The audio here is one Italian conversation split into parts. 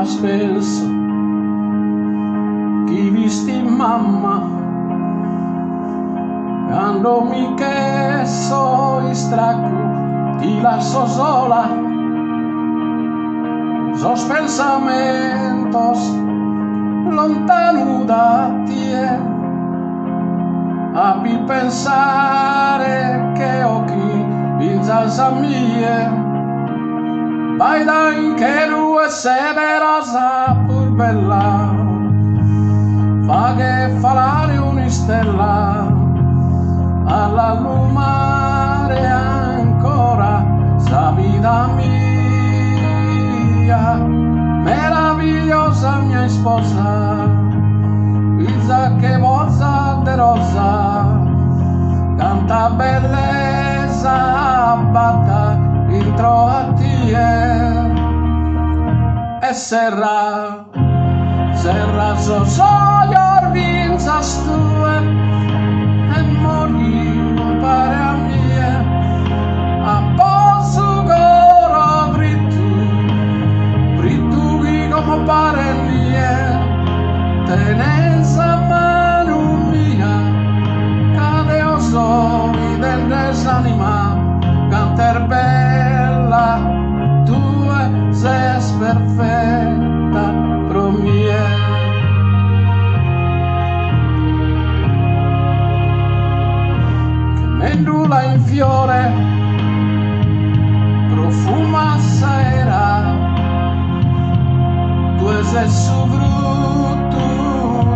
mas penso chi visti mamma quando mi chesso istraco ti lascio sola sos pensamentos lontano da te abbi pensare che occhi vinzas a mie vai da che due severosa pur bella fa che falare un'istella alla lumare ancora sa vita mia meravigliosa mia sposa Isa che voza de rosa canta bellezza batta intro a tie e serra so soglior vinzas tue e morì pare a mie a posso coro brittu qui come pare mie tenenza mano mia cade o soli del desanima canter bella tue ses perfetta pro mie che mendula in fiore profuma saera tue ses su brutto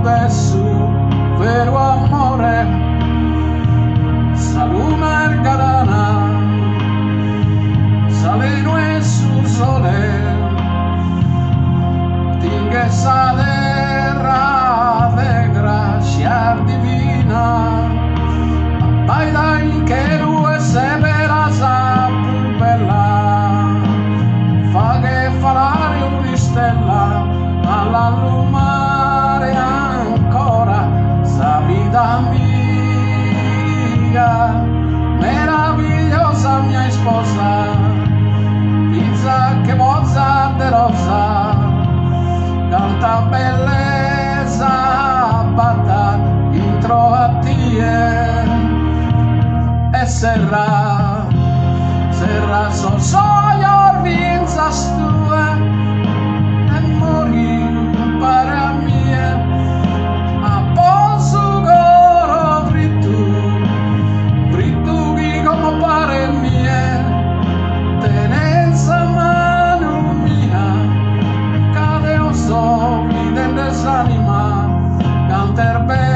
de su vero amore saluna ergarana saleno e su sole tingue esa terra de gracia divina baila in che due severa sa più bella fa che falare un'istella alla lumare ancora sa vita mia meravigliosa mia sposa pizza che mozza de rosa canta bellezza batta intro a tie e serra so soglior vinzas tue e morì pare a mie a posso coro brittu chi come pare mie tenenza mano mia cade o soli del desanima canter bene